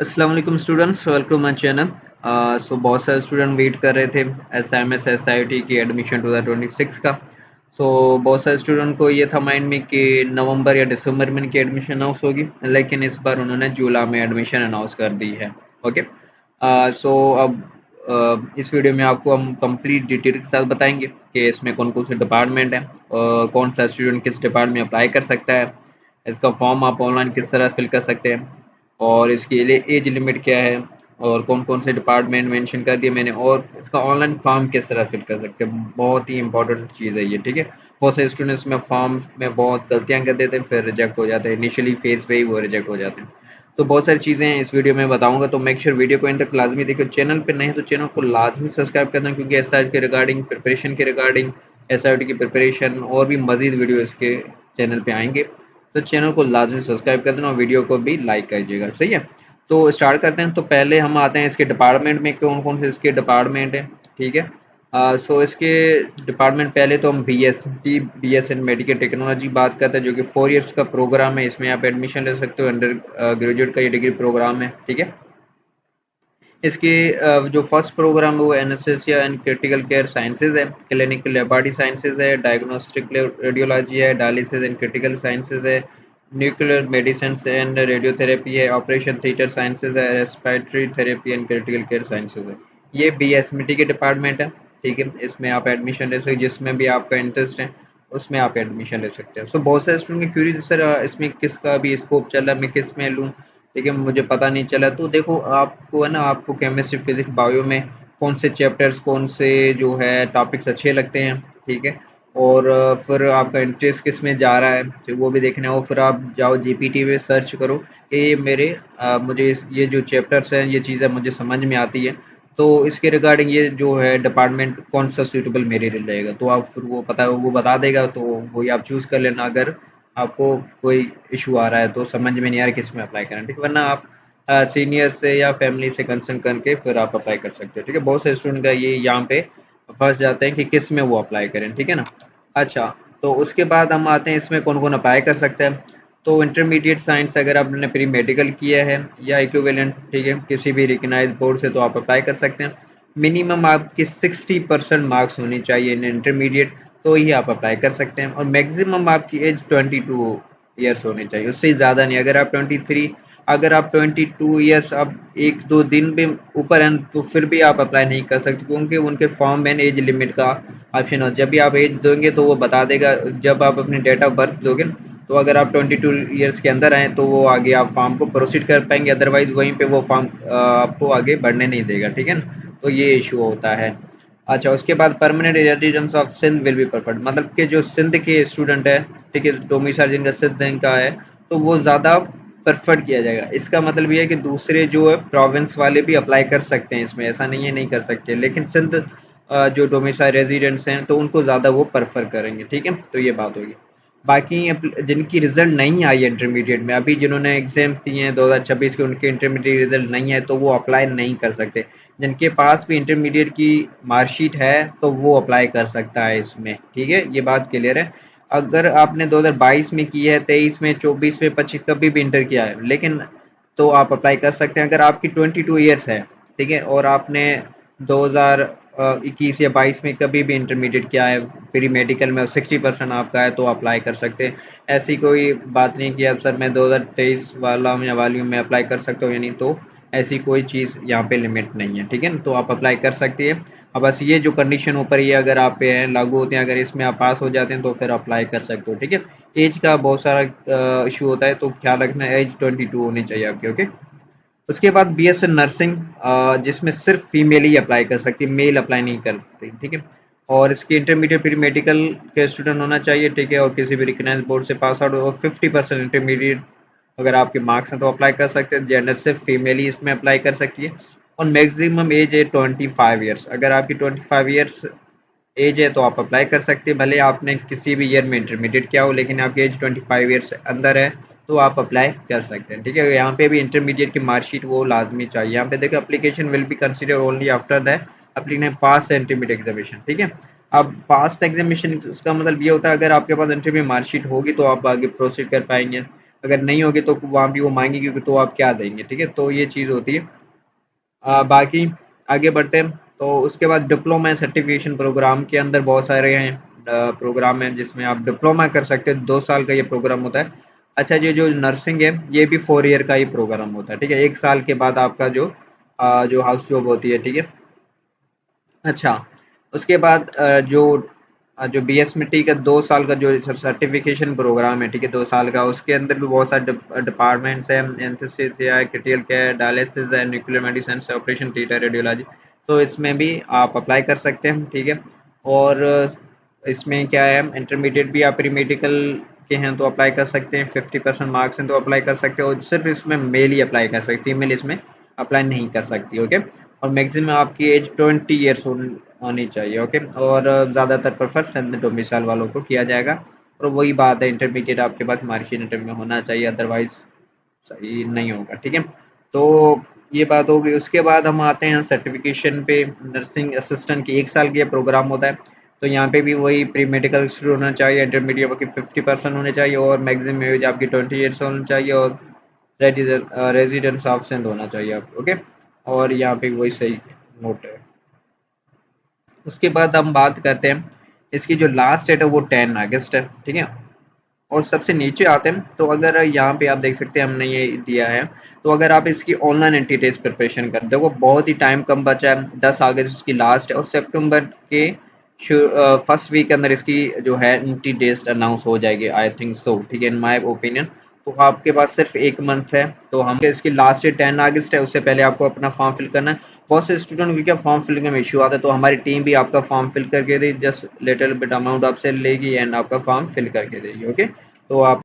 अस्सलाम वालेकुम students, welcome my channel. सो बहुत सारे स्टूडेंट वेट कर रहे थे एसएमएस एसआईटी की एडमिशन 2026 का। बहुत सारे स्टूडेंट को ये था माइंड में कि नवंबर या दिसंबर में इनकी एडमिशन अनाउंस होगी, लेकिन इस बार उन्होंने जुलाई में एडमिशन अनाउंस कर दी है। ओके। अब इस वीडियो में आपको हम कंप्लीट डिटेल के साथ बताएंगे कि इसमें कौन कौन से डिपार्टमेंट है और कौन सा स्टूडेंट किस डिपार्टमेंट में अप्लाई कर सकता है, इसका फॉर्म आप ऑनलाइन किस तरह फिल कर सकते हैं और इसके लिए एज लिमिट क्या है और कौन कौन से डिपार्टमेंट मेंशन कर दिए मैंने, और इसका ऑनलाइन फॉर्म किस तरह फिल कर सकते हैं। बहुत ही इंपॉर्टेंट चीज़ है ये, ठीक है। बहुत से स्टूडेंट्स में फॉर्म में बहुत गलतियां कर देते हैं, फिर रिजेक्ट हो जाते हैं, इनिशियली फेज पे ही वो रिजेक्ट हो जाते हैं। तो बहुत सारी चीज़ें इस वीडियो में बताऊंगा, तो मेक श्योर वीडियो को इन तक लाजमी देखो। चैनल पर नहीं तो चैनल को लाजमी सब्सक्राइब करना, क्योंकि एस के रिगार्डिंग प्रिपरेशन के रिगार्डिंग एस की प्रिपरेशन और भी मजीद वीडियो इसके चैनल पे आएंगे। तो चैनल को लाजमी सब्सक्राइब कर देना और वीडियो को भी लाइक कीजिएगा, सही है। तो स्टार्ट करते हैं। तो पहले हम आते हैं इसके डिपार्टमेंट में, कौन कौन से इसके डिपार्टमेंट हैं, ठीक है। इसके डिपार्टमेंट पहले तो हम B S in medical technology बात करते हैं, जो कि 4 इयर्स का प्रोग्राम है। इसमें आप एडमिशन ले सकते हो, अंडर ग्रेजुएट का ये डिग्री प्रोग्राम है, ठीक है। इसके जो फर्स्ट प्रोग्राम है वो anaesthesia and critical care sciences है, क्लिनिकल लेबोरेटरी साइंसेज है, डायग्नोस्टिक रेडियोलॉजी है, डायलिसिस एंड क्रिटिकल साइंसेज है, न्यूक्लियर मेडिसिन एंड रेडियोथेरेपी है, ऑपरेशन थिएटर साइंसेज है, respiratory therapy and critical care sciences है। ये बीएसएमटी के डिपार्टमेंट है, ठीक है। इसमें आप एडमिशन ले सकते, जिसमें भी आपका इंटरेस्ट है उसमें आप एडमिशन ले सकते हैं। बहुत सारे स्टूडेंट की क्यूरी, सर इसमें किसका भी स्कोप चल रहा है, मैं किस में लूँ, ठीक है, मुझे पता नहीं चला। तो देखो, आपको है ना, आपको केमिस्ट्री फिजिक्स बायो में कौन से चैप्टर्स, कौन से जो है टॉपिक्स अच्छे लगते हैं, ठीक है। और फिर आपका इंटरेस्ट किस में जा रहा है, तो वो भी देखना है। और फिर आप जाओ जीपीटी पे सर्च करो कि ये मुझे ये जो चैप्टर्स हैं, ये चीज़ें मुझे समझ में आती है, तो इसके रिगार्डिंग ये जो है डिपार्टमेंट कौन सा सूटेबल मेरे लिए रहेगा, तो आप फिर वो बता देगा, तो वही आप चूज़ कर लेना। अगर आपको कोई इशू आ रहा है तो समझ में नहीं आ रहा किस में अप्लाई करना, ठीक है, वरना आप सीनियर से या फैमिली से कंसल्ट करके फिर आप अप्लाई कर सकते हो, ठीक है। बहुत से स्टूडेंट का ये यहाँ पे फंस जाते हैं कि किस में वो अप्लाई करें, ठीक है ना। अच्छा, तो उसके बाद हम आते हैं इसमें कौन कौन अप्लाई कर सकता है। तो इंटरमीडिएट साइंस अगर आपने प्री मेडिकल किया है या इक्विवेलेंट, ठीक है, किसी भी रिकग्नाइज्ड बोर्ड से, तो आप अप्लाई कर सकते हैं। मिनिमम आपके 60% मार्क्स होनी चाहिए इन इंटरमीडिएट, तो ही आप अप्लाई कर सकते हैं। और मैक्सिमम आपकी एज 22 ईयर्स होनी चाहिए, उससे ज़्यादा नहीं। अगर आप 22 ईयर्स अब एक दो दिन भी ऊपर हैं तो फिर भी आप अप्लाई नहीं कर सकते, क्योंकि उनके फॉर्म में एज लिमिट का ऑप्शन हो। जब भी आप एज दोगे तो वो बता देगा, जब आप अपनी डेट ऑफ बर्थ दोगे, तो अगर आप 22 ईयर्स के अंदर आए तो वो आगे आप फॉर्म को प्रोसीड कर पाएंगे, अदरवाइज वहीं पे वो फॉर्म आपको आगे बढ़ने नहीं देगा, ठीक है ना। तो ये इशू होता है। अच्छा, उसके बाद permanent residence of Sindh will be preferred, मतलब कि जो सिंध के स्टूडेंट है, ठीक है, डोमिसाइल जिनका सिंध का है, तो वो ज़्यादा प्रेफर्ड किया जाएगा। इसका मतलब ये है कि दूसरे जो है प्रोविंस वाले भी अप्लाई कर सकते हैं इसमें, ऐसा नहीं है नहीं कर सकते, लेकिन सिंध जो डोमिसाइल रेजिडेंट्स हैं तो उनको ज़्यादा वो प्रेफर करेंगे, ठीक है। तो ये बात होगी। बाकी जिनकी रिजल्ट नहीं आई है इंटरमीडिएट में, अभी जिन्होंने एग्जाम दिए हैं 2026 के, उनके इंटरमीडिएट रिजल्ट नहीं है तो वो अप्लाई नहीं कर सकते। जिनके पास भी इंटरमीडिएट की मार्कशीट है तो वो अप्लाई कर सकता है इसमें, ठीक है, ये बात क्लियर है। अगर आपने 2022 में की है, 23 में, 24 में, 25 कभी भी इंटर किया है, लेकिन तो आप अप्लाई कर सकते हैं। अगर आपकी 22 ईयर्स है, ठीक है, और आपने 2021 या 22 में कभी भी इंटरमीडिएट किया है प्री मेडिकल में और 60% आपका है, तो अप्लाई कर सकते हैं। ऐसी कोई बात नहीं कि अब सर मैं 2023 वाला हूँ या वाली हूँ, मैं अप्लाई कर सकता हूँ या नहीं, तो ऐसी कोई चीज़ यहाँ पे लिमिट नहीं है, ठीक है ना। तो आप अप्लाई कर सकती है। अब बस ये जो कंडीशन ऊपर ये अगर आप पे है लागू होते हैं, अगर इसमें आप पास हो जाते हैं तो फिर अप्लाई कर सकते हो, ठीक है। एज का बहुत सारा इशू होता है, तो ख्याल रखना, एज 22 होनी चाहिए आपकी, ओके। उसके बाद बीएससी नर्सिंग, जिसमें सिर्फ फीमेल ही अप्लाई कर सकती है, मेल अप्लाई नहीं करती, ठीक है। और इसकी इंटरमीडिएट प्री मेडिकल के स्टूडेंट होना चाहिए, ठीक है, और किसी भी रिकग्नाइज्ड बोर्ड से पास आउट, और 50% इंटरमीडिएट अगर आपके मार्क्स हैं तो अप्लाई कर सकते हैं। जेंडर सिर्फ फीमेल ही इसमें अप्लाई कर सकती है। और मैक्सिमम एज है 25 ईयर्स, अगर आपकी 25 ईयर्स एज है तो आप अप्लाई कर सकते हैं, भले आपने किसी भी ईयर में इंटरमीडिएट किया हो, लेकिन आपकी एज 25 ईयर्स अंदर है तो आप अप्लाई कर सकते हैं, ठीक है। यहाँ पे भी इंटरमीडिएट की मार्कशीट वो लाजमी चाहिए। यहाँ पे देखो, application will be consider only after the applicant pass intermediate examination, ठीक है। अब पास्ट एग्जामिनेशन, इसका मतलब ये होता है अगर आपके पास इंटरमीडिएट मार्कशीट होगी तो आप आगे प्रोसीड कर पाएंगे। अगर नहीं होगी तो वहाँ भी वो मांगेगी, क्योंकि तो आप क्या देंगे, ठीक है। तो ये चीज़ होती है। बाकी आगे बढ़ते हैं। तो उसके बाद डिप्लोमा सर्टिफिकेशन प्रोग्राम के अंदर बहुत सारे हैं प्रोग्राम हैं जिसमें आप डिप्लोमा कर सकते हैं। 2 साल का ये प्रोग्राम होता है। अच्छा, ये जो नर्सिंग है ये भी 4 ईयर का ही प्रोग्राम होता है, ठीक है। 1 साल के बाद आपका जो हाउस जॉब होती है, ठीक है। अच्छा, उसके बाद जो बीएसमिटी का 2 साल का जो सर्टिफिकेशन प्रोग्राम है, ठीक है, 2 साल का, उसके अंदर भी बहुत सारे डिपार्टमेंट्स हैं। Anaesthesia, critical care, dialysis and nuclear medicine, operation theatre, radiology. तो इसमें भी आप अप्लाई कर सकते हैं, ठीक है। और इसमें क्या है, इंटरमीडिएट भी आप प्री मेडिकल के हैं तो अप्लाई कर सकते हैं, 50% मार्क्स हैं तो अप्लाई कर सकते हो। और सिर्फ इसमें मेल ही अप्लाई कर सकती है, फीमेल इसमें अप्लाई नहीं कर सकती, ओके। और मैक्सिमम आपकी एज 20 ईयर्स होनी चाहिए, ओके। और ज़्यादातर प्रेफर सेंट्रल डोमिसाइल वालों को किया जाएगा। और वही बात है, इंटरमीडिएट आपके पास मार्कशीट में होना चाहिए, अदरवाइज सही नहीं होगा, ठीक है। तो ये बात हो गई। उसके बाद हम आते हैं सर्टिफिकेशन पे। नर्सिंग असिस्टेंट की 1 साल की प्रोग्राम होता है। तो यहाँ पे भी वही प्री मेडिकल स्टूडेंट होना चाहिए, इंटरमीडिएट की 50% होने चाहिए, और मैक्सिमम एज आपकी 20 ईयर्स होनी चाहिए, और रेजिडेंस ऑप्शन होना चाहिए आप, ओके। और यहाँ पे वही सही नोट है। उसके बाद हम बात करते हैं, इसकी जो लास्ट डेट है वो 10 अगस्त है, ठीक है। और सबसे नीचे आते हैं तो अगर यहाँ पे आप देख सकते हैं हमने ये दिया है। तो अगर आप इसकी ऑनलाइन एंट्री टेस्ट प्रिपरेशन कर देखो, बहुत ही टाइम कम बचा है, 10 अगस्त इसकी लास्ट है, और सितंबर के फर्स्ट वीक के अंदर इसकी जो है एंट्री टेस्ट अनाउंस हो जाएगी, आई थिंक सो, ठीक है, इन माई ओपिनियन। तो आपके पास सिर्फ 1 मंथ है। तो हम इसकी लास्ट डेट 10 अगस्त है, उससे पहले आपको अपना फॉर्म फिल करना है। बहुत से स्टूडेंट को क्या फॉर्म फिलिंग में इशू आता है, तो हमारी टीम भी आपका फॉर्म फिल करके देगी, जस्ट लिटिल बिट अमाउंट आपसे लेगी एंड आपका फॉर्म फिल करके देगी, ओके। तो आप